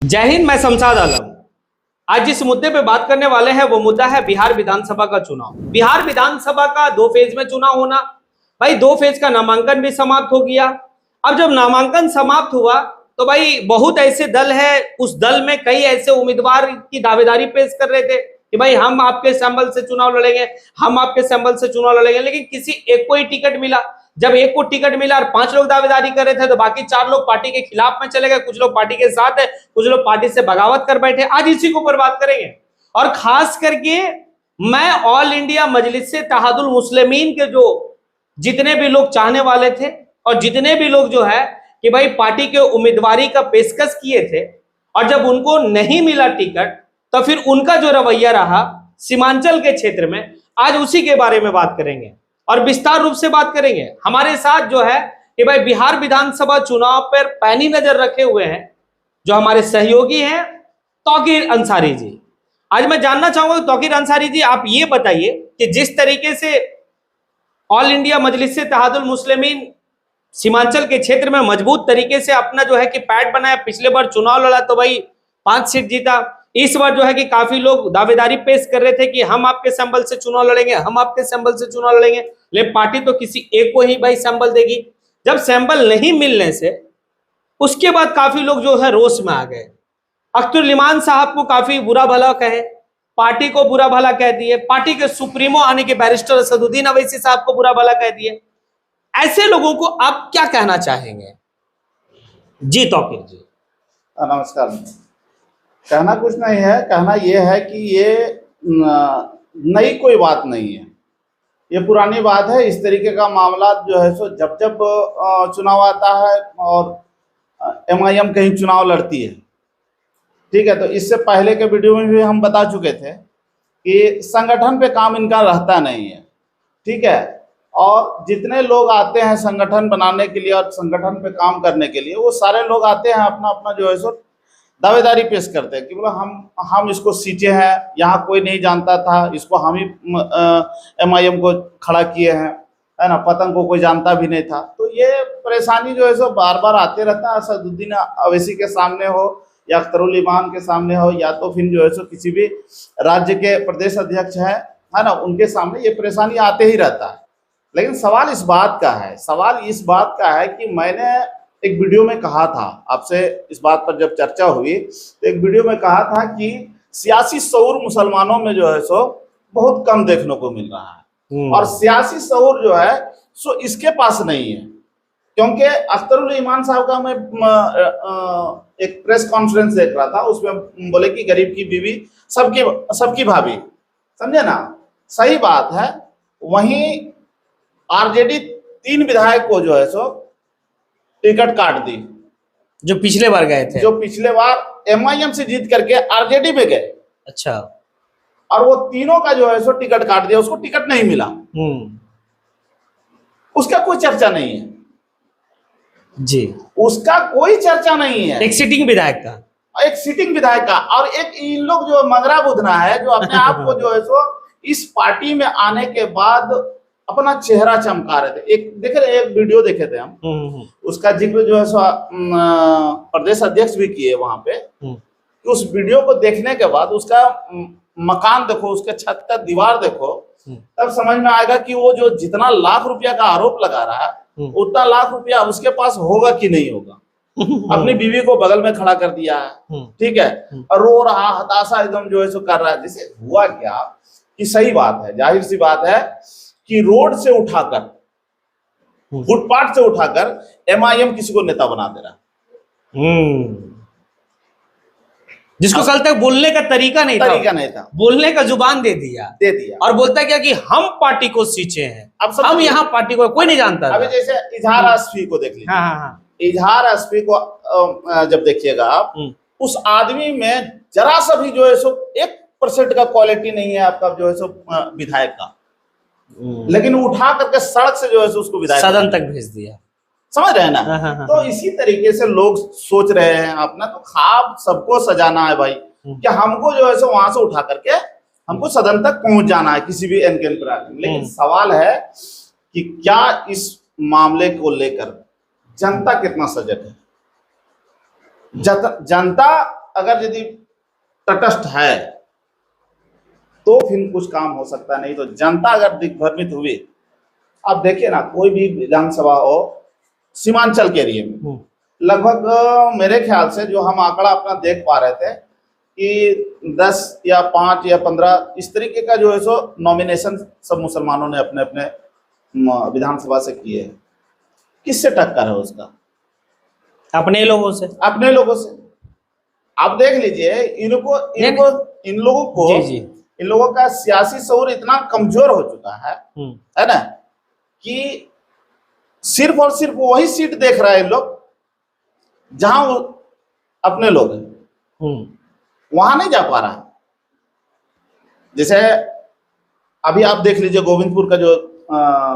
जय हिंद। मैं शमशाद आलम। आज जिस मुद्दे पे बात करने वाले हैं वो मुद्दा है बिहार विधानसभा का चुनाव। बिहार विधानसभा का 2 फेज में चुनाव होना। भाई 2 फेज का नामांकन भी समाप्त हो गया। अब जब नामांकन समाप्त हुआ तो भाई बहुत ऐसे दल है, उस दल में कई ऐसे उम्मीदवार की दावेदारी पेश कर रहे थे कि भाई हम आपके सैंपल से चुनाव लड़ेंगे, हम आपके सैंपल से चुनाव लड़ेंगे, लेकिन किसी एक को ही टिकट मिला। जब एक को टिकट मिला और 5 लोग दावेदारी कर रहे थे तो बाकी 4 लोग पार्टी के खिलाफ में चले गए, कुछ लोग पार्टी के साथ है, कुछ लोग पार्टी से बगावत कर बैठे। आज इसी के ऊपर बात करेंगे। और खास करके मैं ऑल इंडिया मजलिस से तहादुल मुस्लिमीन के जो जितने भी लोग चाहने वाले थे और जितने भी लोग जो है कि भाई पार्टी के उम्मीदवारी का पेशकश किए थे और जब उनको नहीं मिला टिकट तो फिर उनका जो रवैया रहा सीमांचल के क्षेत्र में, आज उसी के बारे में बात करेंगे और विस्तार रूप से बात करेंगे। हमारे साथ जो है कि भाई बिहार विधानसभा चुनाव पर पैनी नजर रखे हुए हैं जो हमारे सहयोगी हैं तौकीर अंसारी जी। आज मैं जानना चाहूंगा तौकीर अंसारी जी, आप ये बताइए कि जिस तरीके से ऑल इंडिया मजलिस से तहादुल मुस्लिमीन सीमांचल के क्षेत्र में मजबूत तरीके से अपना जो है कि पैठ बनाया, पिछले बार चुनाव लड़ा तो भाई 5 सीट जीता। इस बार जो है कि काफी लोग दावेदारी पेश कर रहे थे कि हम आपके सैंपल से चुनाव लड़ेंगे, हम आपके सैंपल से चुनाव लड़ेंगे, लेकिन पार्टी तो किसी एक को ही भाई सैंपल देगी। जब सैंपल नहीं मिलने से उसके बाद काफी लोग जो है रोष में आ गए। अख्तर इमान साहब को काफी बुरा भला कहे, पार्टी को बुरा भला कह दिए, पार्टी के सुप्रीमो आने के बैरिस्टर असदुद्दीन अवैसी साहब को बुरा भला कह दिए। ऐसे लोगों को आप क्या कहना चाहेंगे? जी तौकीर जी। नमस्कार। कहना कुछ नहीं है, कहना यह है कि ये नई कोई बात नहीं है, ये पुरानी बात है। इस तरीके का मामला जो है सो जब जब चुनाव आता है और एमआईएम कहीं चुनाव लड़ती है, ठीक है, तो इससे पहले के वीडियो में भी हम बता चुके थे कि संगठन पे काम इनका रहता नहीं है, ठीक है। और जितने लोग आते हैं संगठन बनाने के लिए और संगठन पे काम करने के लिए, वो सारे लोग आते हैं अपना अपना जो है सो दावेदारी पेश करते हैं कि बोला हम इसको सींचे हैं, यहाँ कोई नहीं जानता था, इसको हम ही एमआईएम को खड़ा किए हैं, है ना, पतंग को कोई जानता भी नहीं था। तो ये परेशानी जो है सो बार बार आते रहता है। असदुद्दीन अवैसी के सामने हो या अख्तरुल इमान के सामने हो या तो फिर जो है सो किसी भी राज्य के प्रदेश अध्यक्ष है ना, उनके सामने ये परेशानी आते ही रहता है। लेकिन सवाल इस बात का है, सवाल इस बात का है कि मैंने एक वीडियो में कहा था आपसे, इस बात पर जब चर्चा हुई तो एक वीडियो में कहा था कि सियासी शऊर मुसलमानों में जो है सो बहुत कम देखने को मिल रहा है और सियासी शऊर जो है सो इसके पास नहीं है। क्योंकि अख्तरुल इमान साहब का मैं एक प्रेस कॉन्फ्रेंस देख रहा था, उसमें बोले कि गरीब की बीवी सबकी भाभी, समझे ना, सही बात है। वहीं आरजेडी 3 विधायक को जो है सो टिकट काट दी, जो पिछले बार गए थे, जो पिछले बार एमआईएम से जीत करके आरजेडी में गए। अच्छा। और वो तीनों का जो है सो टिकट काट दिया, उसको टिकट नहीं मिला, उसका कोई चर्चा नहीं है जी, उसका कोई चर्चा नहीं है। एक सिटिंग विधायक का, एक सिटिंग विधायक का, और एक इन लोग जो मंगरा बुधना है, जो अपने आप को जो है सो इस पार्टी में आने के बाद अपना चेहरा चमका रहे थे। एक देखे, एक वीडियो देखे थे हम, उसका जिक्र जो है सो प्रदेश अध्यक्ष भी किए वहां पे। कि उस वीडियो को देखने के बाद उसका मकान देखो, उसके छत का दीवार देखो, तब समझ में आएगा कि वो जो जितना लाख रुपया का आरोप लगा रहा है उतना लाख रुपया उसके पास होगा कि नहीं होगा। अपनी बीवी को बगल में खड़ा कर दिया है, ठीक है, और रो रहा, हताशा एकदम जो है सो कर रहा है। जिसे हुआ क्या कि सही बात है, जाहिर सी बात है कि रोड से उठाकर, फुटपाथ से उठाकर एमआईएम किसी को नेता बना दे रहा, जिसको कल तक बोलने का तरीका नहीं था, बोलने का जुबान दे दिया और बोलता क्या कि हम पार्टी को सींचे हैं, अब हम यहाँ पार्टी को कोई नहीं जानता। अभी जैसे इजहार आसफी को देख लीजिए। हाँ। इजहार आसफी को जब देखिएगा आप, उस आदमी में जरा सा भी जो है सो 1% का क्वालिटी नहीं है आपका जो है सो विधायक का, लेकिन उठा करके सड़क से जो है उसको विधायक सदन तक भेज दिया, समझ रहे हैं ना। तो इसी तरीके से लोग सोच रहे हैं अपना, तो ख्वाब सबको सजाना है भाई, कि हमको जो है सो वहां से उठा करके हमको सदन तक पहुंच जाना है किसी भी एनकेन पर। लेकिन सवाल है कि क्या इस मामले को लेकर जनता कितना सजग है। जनता अगर यदि तटस्थ है तो फिर कुछ काम हो सकता है, नहीं तो जनता अगर दिग्भ्रमित हुई। आप देखिए ना, कोई भी विधानसभा हो सीमांचल के एरिया में, लगभग मेरे ख्याल से जो हम आंकड़ा अपना देख पा रहे थे कि 10 या 5 या 15 इस तरीके का जो है सो नॉमिनेशन सब मुसलमानों ने अपने अपने विधानसभा से किए हैं। किससे टक्कर है उसका? अपने लोगों से, अपने लोगों से। आप देख लीजिए, इन लोगों को जी जी, इन लोगों का सियासी शऊर इतना कमजोर हो चुका है ना, कि सिर्फ और सिर्फ वही सीट देख रहे हैं इन लोग जहां वो अपने लोग हैं, वहां नहीं जा पा रहा है। जैसे अभी आप देख लीजिए गोविंदपुर का जो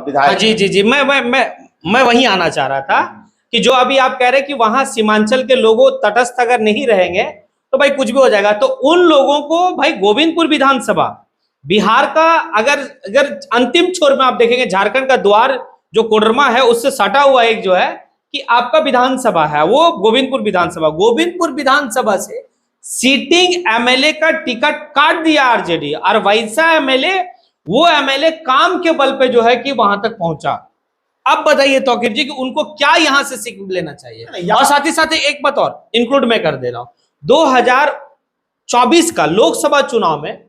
विधायक, जी जी जी, मैं वहीं आना चाह रहा था कि जो अभी आप कह रहे हैं कि वहां सीमांचल के लोगों तटस्थ अगर नहीं रहेंगे तो भाई कुछ भी हो जाएगा, तो उन लोगों को भाई गोविंदपुर विधानसभा बिहार का अगर अंतिम छोर में आप देखेंगे, झारखंड का द्वार जो कोडरमा है उससे सटा हुआ एक जो है कि आपका विधानसभा है वो गोविंदपुर विधानसभा। गोविंदपुर विधानसभा से सीटिंग एमएलए का टिकट काट दिया आरजेडी, और वैसा एमएलए, वो एमएलए काम के बल पे जो है कि वहां तक पहुंचा। अब बताइए तौकीर जी कि उनको क्या यहां से सीख लेना चाहिए। और साथ ही साथ एक बात और इंक्लूड मैं कर दे रहा हूं, 2024 का लोकसभा चुनाव में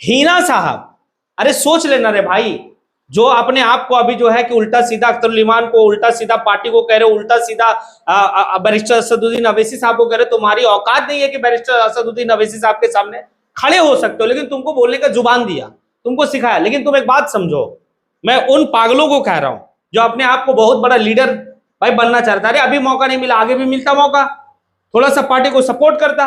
हिना साहब, अरे सोच लेना रे भाई, जो अपने आप को अभी जो है कि उल्टा सीधा अख्तरुल इमान को उल्टा सीधा पार्टी को कह रहे हो, उल्टा सीधा बैरिस्टर असदुद्दीन अवैसी साहब को कह रहे हो, तुम्हारी औकात नहीं है कि बैरिस्टर असदुद्दीन अवैसी साहब के सामने खड़े हो सकते हो, लेकिन तुमको बोलने का जुबान दिया, तुमको सिखाया। लेकिन तुम एक बात समझो, मैं उन पागलों को कह रहा हूं जो अपने आप को बहुत बड़ा लीडर भाई बनना चाहता है। अरे अभी मौका नहीं मिला, आगे भी मिलता मौका, थोड़ा सा पार्टी को सपोर्ट करता।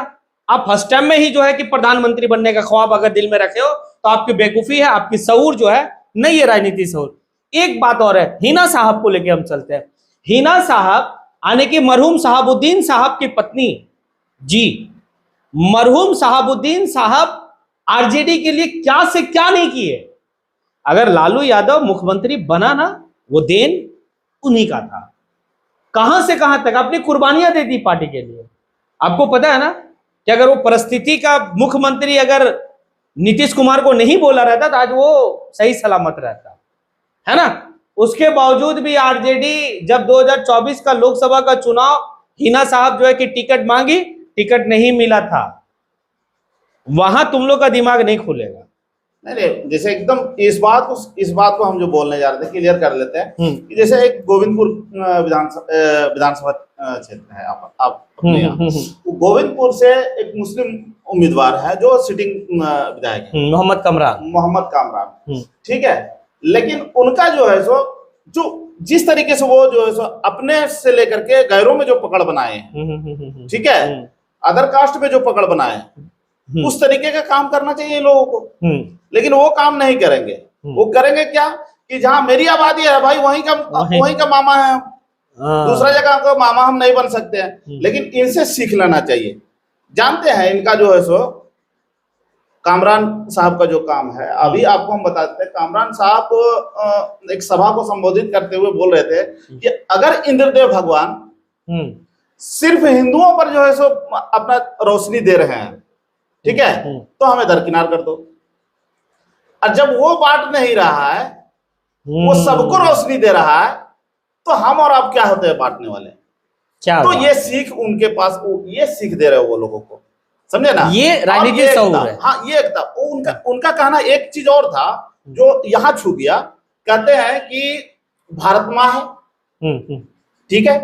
आप फर्स्ट टाइम में ही जो है कि प्रधानमंत्री बनने का ख्वाब अगर दिल में रखे हो तो आपकी बेवकूफी है, आपकी शऊर जो है नहीं है, राजनीति शऊर। एक बात और है, हिना साहब को लेके हम चलते हैं। हिना साहब यानी कि मरहूम शहाबुद्दीन साहब की पत्नी जी, मरहूम शहाबुद्दीन साहब आरजेडी के लिए क्या से क्या नहीं किए। अगर लालू यादव मुख्यमंत्री बना ना, वो देन उन्हीं का था। कहां से कहां तक अपनी कुर्बानियां दे दी पार्टी के लिए। आपको पता है ना कि अगर वो परिस्थिति का मुख्यमंत्री अगर नीतीश कुमार को नहीं बोला रहता तो आज वो सही सलामत रहता, है ना। उसके बावजूद भी आरजेडी जब 2024 का लोकसभा का चुनाव, हिना साहब जो है कि टिकट मांगी, टिकट नहीं मिला था, वहां तुम लोग का दिमाग नहीं खुलेगा। नहीं, जैसे एकदम इस बात को हम जो बोलने जा रहे थे क्लियर कर लेते हैं कि जैसे एक गोविंदपुर विधानसभा क्षेत्र है, आप अपने यहाँ, गोविंदपुर से एक मुस्लिम उम्मीदवार है जो सिटिंग विधायक है, मोहम्मद कामरान, ठीक है। लेकिन उनका जो है सो जो जिस तरीके से वो जो है सो अपने से लेकर के गैरों में जो पकड़ बनाए हैं, ठीक है, अदर कास्ट में जो पकड़ बनाए हैं, उस तरीके का काम करना चाहिए लोगों को। लेकिन वो काम नहीं करेंगे। वो करेंगे क्या कि जहां मेरी आबादी है भाई वहीं का मामा है, दूसरा जगह का मामा हम नहीं बन सकते हैं। लेकिन इनसे सीख लेना चाहिए। जानते हैं इनका जो है सो कामरान साहब का जो काम है, अभी आपको हम बताते हैं, कामरान साहब एक सभा को संबोधित करते हुए बोल रहे थे कि अगर इंद्रदेव भगवान सिर्फ हिंदुओं पर जो है सो अपना रोशनी दे रहे हैं, ठीक है, तो हमें दरकिनार कर दो। और जब वो बांट नहीं रहा है, वो सबको रोशनी दे रहा है, तो हम और आप क्या होते हैं बांटने वाले? क्या तो ये सीख उनके पास, ये सीख दे रहे हो वो लोगों को, समझे ना। ये राजनीति शऊर है। हाँ, ये एक था उनका कहना। एक चीज और था जो यहाँ छू गया। कहते हैं कि भारत माँ है, ठीक है।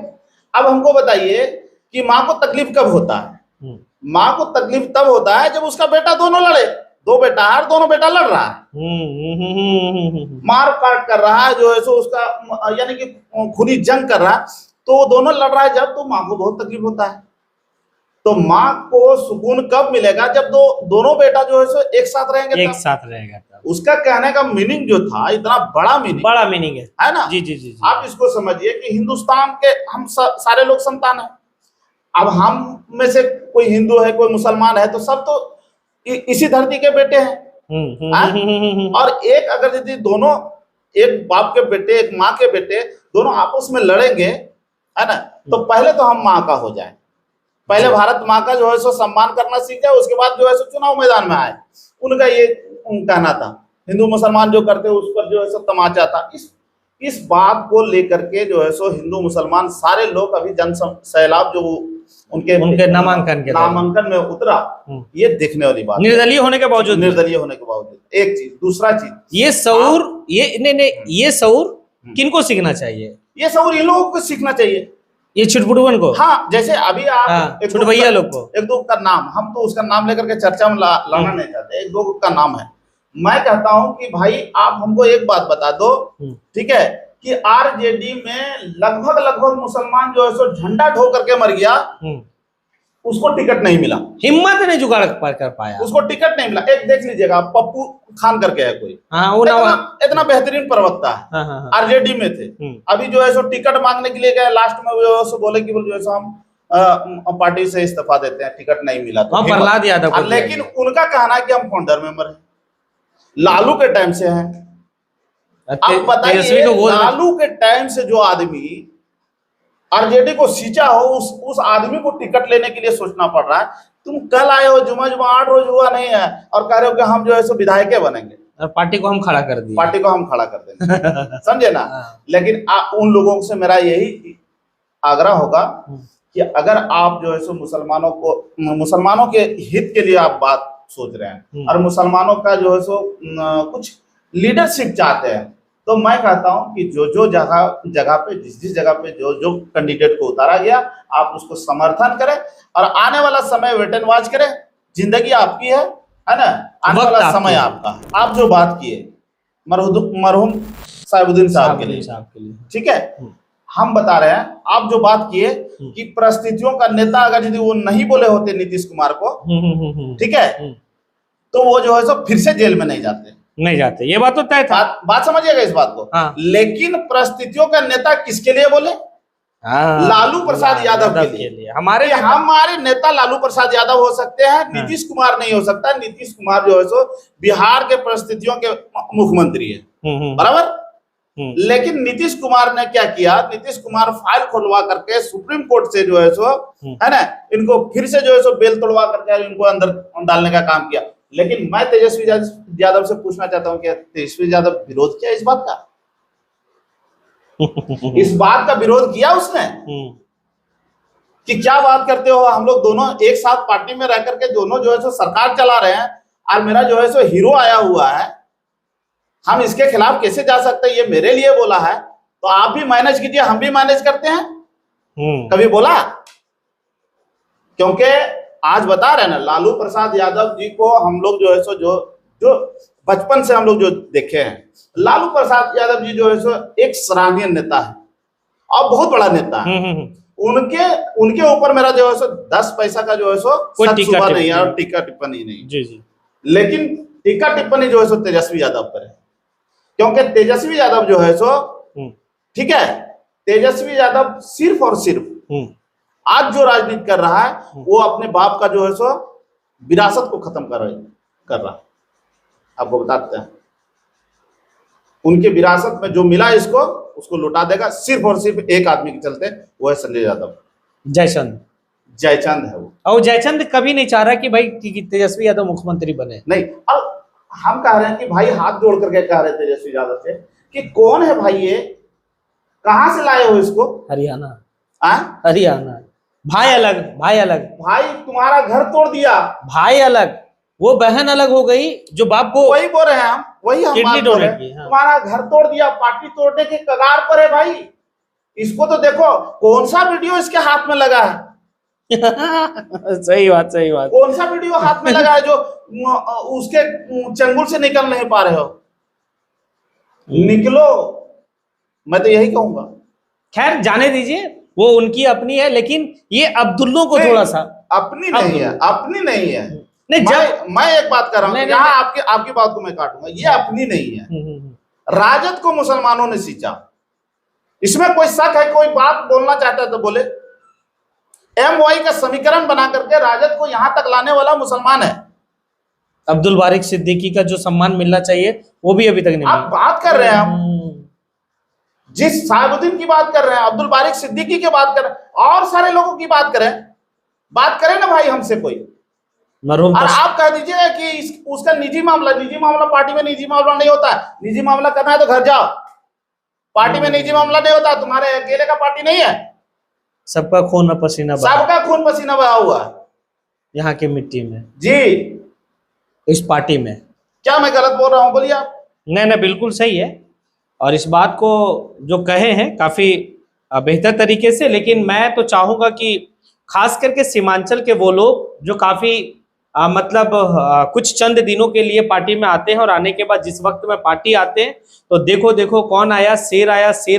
अब हमको बताइए कि माँ को तकलीफ कब होता है? माँ को तकलीफ तब होता है जब उसका बेटा दोनों लड़े। दो बेटा है और दोनों बेटा लड़ रहा है, मार काट कर रहा है, जो है सो उसका यानी कि खुली जंग कर रहा है, तो वो दोनों लड़ रहा है जब, तो माँ को बहुत तकलीफ होता है। तो माँ को सुकून कब मिलेगा? जब दोनों बेटा जो है सो एक साथ रहेंगे, एक साथ रहेगा। उसका कहने का मीनिंग जो था, इतना बड़ा मीनिंग है ना। जी जी जी, आप इसको समझिए कि हिंदुस्तान के हम सारे लोग संतान है। अब हम में से कोई हिंदू है, कोई मुसलमान है, तो सब तो इसी धरती के बेटे हैं। और एक अगर यदि दोनों, एक बाप के बेटे, एक माँ के बेटे, दोनों आपस में लड़ेंगे, है ना, तो पहले तो हम माँ का हो जाए, पहले भारत माँ का जो है सो सम्मान करना सीख जाए, उसके बाद जो है सो चुनाव मैदान में आए। उनका ये कहना था। हिंदू मुसलमान जो करते उस पर जो है सो तमाचा था। इस बात को लेकर के जो है सो हिंदू मुसलमान सारे लोग अभी जन सैलाब जो उनके नामांकन में उतरा, ये देखने वाली बात, निर्दलीय होने के बावजूद, एक चीज। दूसरा चीज, ये शऊर, ये शऊर किनको सीखना चाहिए? ये शऊर इन लोगों को सीखना चाहिए, ये छुटपुटवन को। हाँ, जैसे अभी आप एक छुटभैया लोग को, एक दो का नाम, हम तो उसका नाम लेकर के चर्चा में लाना नहीं चाहते, एक दो का नाम है। मैं कहता हूं कि भाई आप हमको एक बात बता दो, ठीक है, कि आरजेडी में लगभग मुसलमान जो है सो झंडा ढो करके मर गया, उसको टिकट नहीं मिला, हिम्मत नहीं जुगाड़ कर पाया, उसको टिकट नहीं मिला। एक देख लीजिएगा, पप्पू खान करके है कोई, वो इतना बेहतरीन प्रवक्ता है, आरजेडी में थे। अभी जो है सो टिकट मांगने के लिए गए, लास्ट में जो है सो बोले कि जो है सो हम पार्टी से इस्तीफा देते हैं, टिकट नहीं मिला तो प्रहलाद यादव। लेकिन उनका कहना है कि हम फाउंडर मेंबर हैं, लालू के टाइम से हैं। अब बताइए, लालू के टाइम से जो आदमी आरजेडी को सींचा हो, उस आदमी को टिकट लेने के लिए सोचना पड़ रहा है। तुम कल आए हो, जुमा 8 रोज हुआ नहीं है, और कह रहे हो कि हम जो है सो विधायक बनेंगे और पार्टी को हम खड़ा कर देंगे, समझे ना। लेकिन उन लोगों से मेरा यही आग्रह होगा कि अगर आप जो है सो मुसलमानों के हित के लिए आप बात सोच रहे हैं और मुसलमानों का जो है सो कुछ लीडरशिप चाहते हैं, तो मैं कहता हूं कि जो जगह पे जिस जगह पे जो कैंडिडेट को उतारा गया, आप उसको समर्थन करें और आने वाला समय वेट एंड वॉच करें। जिंदगी आपकी है ना, आने वाला समय आपका। आप जो बात किए मरहूम साहिबुद्दीन साहब के लिए, ठीक है, हम बता रहे हैं, आप जो बात किए कि परिस्थितियों का नेता अगर यदि वो नहीं बोले होते नीतीश कुमार को, ठीक है, तो वो जो है सो फिर से जेल में नहीं जाते, ये बात तो तय था। बात समझिएगा इस बात को। हाँ। लेकिन परिस्थितियों का नेता किसके लिए बोले? लालू प्रसाद यादव के लिए। हमारे नेता लालू प्रसाद यादव हो सकते हैं, नीतीश कुमार नहीं हो सकता। नीतीश कुमार जो है सो बिहार के परिस्थितियों के मुख्यमंत्री है, बराबर। लेकिन नीतीश कुमार ने क्या किया? नीतीश कुमार फाइल खुलवा करके सुप्रीम कोर्ट से जो है सो, है ना, इनको फिर से जो है सो बेल तोड़वा करके इनको अंदर डालने का काम किया। लेकिन मैं तेजस्वी यादव से पूछना चाहता हूं कि तेजस्वी यादव विरोध किया इस बात का? इस बात का विरोध किया उसने कि क्या बात करते हो, हम लोग दोनों एक साथ पार्टी में रह करके दोनों जो है सो सरकार चला रहे हैं, और मेरा जो है सो हीरो आया हुआ है, हम इसके खिलाफ कैसे जा सकते हैं? ये मेरे लिए बोला है, तो आप भी मैनेज कीजिए, हम भी मैनेज करते हैं। कभी बोला? क्योंकि आज बता रहे हैं ना, लालू प्रसाद यादव जी को हम लोग जो है सो जो बचपन से हम लोग जो देखे हैं, लालू प्रसाद यादव जी जो है सो एक सराहनीय नेता है और बहुत बड़ा नेता है। उनके ऊपर मेरा जो है सो 10 पैसा का जो है सो टीका नहीं है और टीका टिप्पणी नहीं। जी। लेकिन टीका टिप्पणी जो है सो तेजस्वी यादव पर है, क्योंकि तेजस्वी यादव जो है सो, ठीक है, तेजस्वी यादव सिर्फ और सिर्फ आज जो राजनीति कर रहा है, वो अपने बाप का जो है सो विरासत को खत्म कर रहा है। आपको बताते हैं, उनके विरासत में जो मिला इसको, उसको लौटा देगा सिर्फ और सिर्फ एक आदमी के चलते, वो है संजय यादव, जयचंद है वो। और जयचंद कभी नहीं चाह रहा कि भाई कि तेजस्वी यादव मुख्यमंत्री बने। नहीं, अब हम कह रहे हैं कि भाई हाथ जोड़ करके कह रहे तेजस्वी यादव से कि कौन है भाई ये, कहां से लाए हो इसको? हरियाणा। भाई अलग। भाई तुम्हारा घर तोड़ दिया, भाई अलग, वो बहन अलग हो गई जो बाप को, वही बोल रहे हैं हम, वही हम किडनी डोनेट की। तुम्हारा घर तोड़ दिया, पार्टी तोड़ने के कगार पर है भाई। इसको तो देखो कौन सा वीडियो इसके हाथ में लगा है। सही बात। कौन सा वीडियो हाथ में लगा है जो उसके चंगुल से निकल नहीं पा रहे हो? निकलो, मैं तो यही कहूंगा। खैर जाने दीजिए, वो उनकी अपनी है, लेकिन ये अब्दुल्लों को थोड़ा सा अपनी नहीं है। नहीं, जब मैं एक बात कर रहा हूँ, यहाँ आपकी बात को मैं काटूंगा, ये अपनी नहीं है। राजद को मुसलमानों ने सींचा, इसमें कोई शक है? कोई बात बोलना चाहता है तो बोले। MY का समीकरण बना करके राजद को यहां तक लाने वाला मुसलमान है। अब्दुल बारिक सिद्दीकी का जो सम्मान मिलना चाहिए वो भी अभी तक नहीं। आप बात कर रहे हैं, हम जिस साहिबुद्दीन की बात कर रहे हैं, अब्दुल बारिक सिद्दीकी की बात कर रहे हैं, और सारे लोगों की बात करें, बात करे ना भाई हमसे कोई, मरहूम और आप कह दीजिएगा कि उसका निजी मामला पार्टी में निजी मामला नहीं होता। निजी मामला करना है तो घर जाओ, पार्टी में निजी मामला नहीं होता। तुम्हारे अकेले का पार्टी नहीं है, सबका खून और पसीना बहा सबका खून पसीना बहा हुआ है यहाँ की मिट्टी में, जी। इस पार्टी में। क्या मैं गलत बोल रहा हूँ, बोलिए आप। नहीं नहीं, बिल्कुल सही है। और इस बात को जो कहे हैं काफी बेहतर तरीके से, लेकिन मैं तो चाहूंगा कि खास करके सीमांचल के वो लोग जो काफी मतलब कुछ चंद दिनों के लिए पार्टी में आते हैं और आने के बाद जिस वक्त में पार्टी आते हैं तो देखो देखो कौन आया, शेर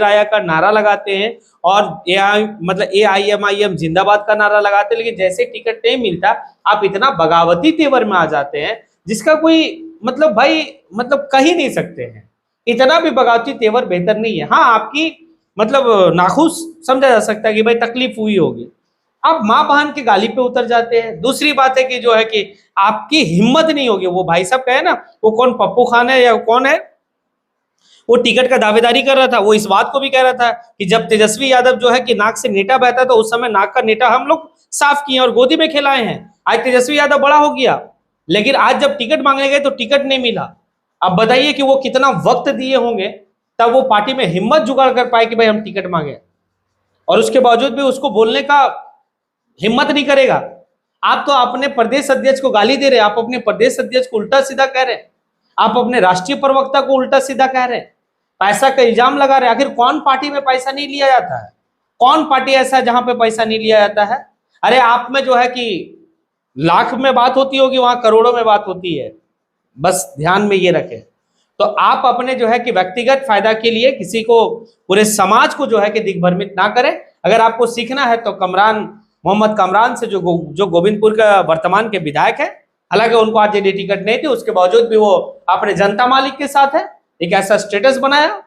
आया का नारा लगाते हैं और AIMIM जिंदाबाद का नारा लगाते हैं। लेकिन जैसे टिकट नहीं मिलता आप इतना बगावती तेवर में आ जाते हैं जिसका कोई मतलब भाई मतलब कह ही नहीं सकते हैं। इतना भी बगावती तेवर बेहतर नहीं है। हाँ, आपकी मतलब नाखुश समझा जा सकता है कि भाई तकलीफ हुई होगी, आप माँ बहन की गाली पे उतर जाते हैं। दूसरी बात है कि जो है कि आपकी हिम्मत नहीं होगी। वो भाई साहब कहे ना, वो कौन पप्पू खान है या कौन है, वो टिकट का दावेदारी कर रहा था, वो इस बात को भी कह रहा था कि जब तेजस्वी यादव जो है कि नाक से नेटा बहता तो उस समय नाक का नेटा हम लोग साफ किए और गोदी में खिलाए हैं। आज तेजस्वी यादव बड़ा हो गया, लेकिन आज जब टिकट मांगने गए तो टिकट नहीं मिला। अब बताइए कि वो कितना वक्त दिए होंगे तब वो पार्टी में हिम्मत जुगाड़ कर पाए कि भाई हम टिकट मांगे, और उसके बावजूद भी उसको बोलने का हिम्मत नहीं करेगा। आप तो अपने प्रदेश अध्यक्ष को गाली दे रहे हैं, आप अपने प्रदेश अध्यक्ष को उल्टा सीधा कह रहे हैं, आप अपने राष्ट्रीय प्रवक्ता को उल्टा सीधा कह रहे हैं, पैसा का इल्जाम लगा रहे हैं। आखिर कौन पार्टी में पैसा नहीं लिया जाता है? कौन पार्टी ऐसा है जहां पे पैसा नहीं लिया जाता है? अरे आप में जो है कि लाख में बात होती होगी, वहां करोड़ों में बात होती है, बस ध्यान में ये रखें। तो आप अपने जो है कि व्यक्तिगत फायदा के लिए किसी को, पूरे समाज को जो है कि दिग्भ्रमित ना करें। अगर आपको सीखना है तो मोहम्मद कामरान से, जो गोविंदपुर का वर्तमान के विधायक है, हालांकि उनको आरजेडी टिकट नहीं थी, उसके बावजूद भी वो अपने जनता मालिक के साथ है, एक ऐसा स्टेटस बनाया।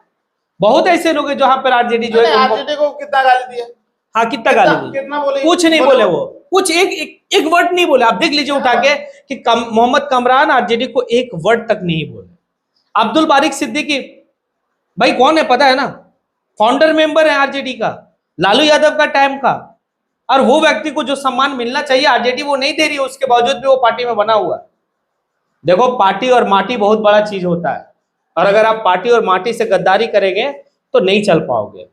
बहुत ऐसे लोग हैं जहां पर आरजेडी जो है आरजेडी को कितना गाली दिया, हाँ कितना गाली दी, कितना बोले, कुछ नहीं बोले, वो कुछ एक वर्ड नहीं बोले। आप देख लीजिए उठा के कि मोहम्मद कामरान आरजेडी को एक वर्ड तक नहीं बोले। अब्दुल बारिक सिद्दीकी भाई कौन है पता है ना, फाउंडर मेंबर है आरजेडी का, लालू यादव का टाइम का, और वो व्यक्ति को जो सम्मान मिलना चाहिए आरजेडी वो नहीं दे रही है, उसके बावजूद भी वो पार्टी में बना हुआ है। देखो, पार्टी और माटी बहुत बड़ा चीज होता है, और अगर आप पार्टी और माटी से गद्दारी करेंगे तो नहीं चल पाओगे।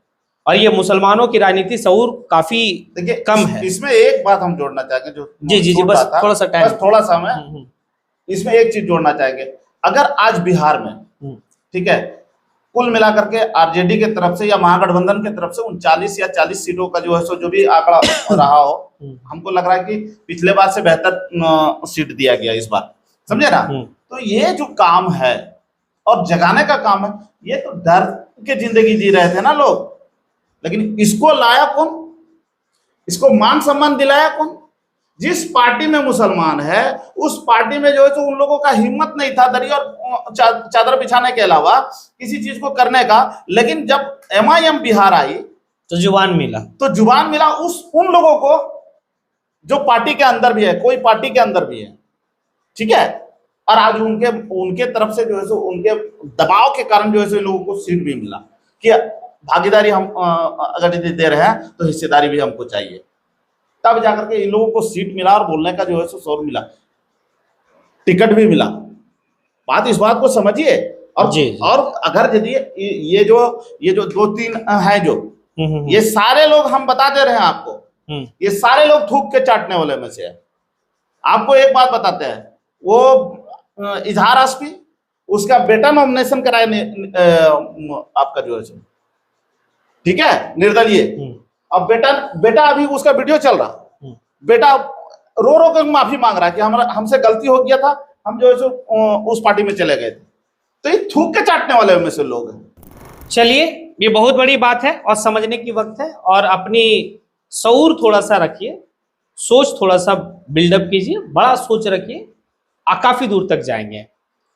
और ये मुसलमानों की राजनीति शऊर काफी कम है। इसमें एक बात हम जोड़ना चाहेंगे, जो जी बस थोड़ा सा टाइम, बस थोड़ा सा मैं इसमें एक चीज जोड़ना चाहेंगे। अगर आज बिहार में, ठीक है, कुल मिलाकर के आरजेडी के तरफ से या महागठबंधन के तरफ से 39 या 40 सीटों का जो है सो जो भी आंकड़ा रहा हो, हमको लग रहा है कि पिछले बार से बेहतर सीट दिया गया इस बार, समझे ना। तो ये जो काम है और जगाने का काम है, ये तो डर के जिंदगी जी रहे थे ना लोग, लेकिन इसको लाया कौन, इसको मान सम्मान दिलाया कौन? जिस पार्टी में मुसलमान है उस पार्टी में जो है तो उन लोगों का हिम्मत नहीं था दरी और चादर बिछाने के अलावा किसी चीज को करने का। लेकिन जब MIM बिहार आई तो जुबान मिला, उन लोगों को जो पार्टी के अंदर भी है, कोई पार्टी के अंदर भी है, ठीक है, और आज उनके तरफ से जो है सो उनके दबाव के कारण जो है सो इन लोगों को सीट भी मिला कि भागीदारी हम अगर दे रहे हैं तो हिस्सेदारी भी हमको चाहिए। तब जाकर के इन लोगों को सीट मिला और बोलने का जो है सो शोर मिला, टिकट भी मिला। बात इस बात को समझिए। और जी। और अगर यदि ये जो 2-3 हैं जो ये सारे लोग हम बता दे रहे हैं आपको, ये सारे लोग थूक के चाटने वाले में से है। आपको एक बात बताते हैं, वो इजहार एसपी उसका बेटा नॉमिनेशन कराए आपका जो है, ठीक है, निर्दलीय। अब बेटा अभी उसका वीडियो चल रहा, बेटा रो रो कर माफी मांग रहा है कि हमसे गलती हो गया था, हम जो है सो उस पार्टी में चले गए थे। तो ये थूक के चाटने वाले में से लोग हैं। चलिए, ये बहुत बड़ी बात है और समझने की वक्त है, और अपनी शऊर थोड़ा सा रखिए, सोच थोड़ा सा बिल्डअप कीजिए, बड़ा सोच रखिए, काफी दूर तक जाएंगे।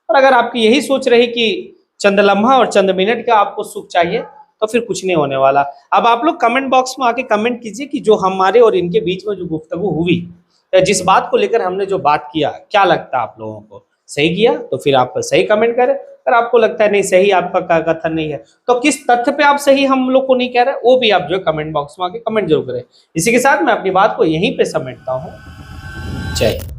और अगर आपकी यही सोच रही कि चंद लम्हा और चंद मिनट का आपको सुख चाहिए तो फिर कुछ नहीं होने वाला। अब आप लोग कमेंट बॉक्स में आके कमेंट कीजिए कि जो हमारे और इनके बीच में जो गुफ्तगू हुई, जिस बात को लेकर हमने जो बात किया, क्या लगता है आप लोगों को? सही किया तो फिर आप सही कमेंट करें, अगर आपको लगता है नहीं सही आपका कथन नहीं है तो किस तथ्य पे आप सही हम लोग को नहीं कह रहे, वो भी आप जो है कमेंट बॉक्स में आके कमेंट जरूर करें। इसी के साथ मैं अपनी बात को यहीं पे समेटता हूँ। जय हिंद।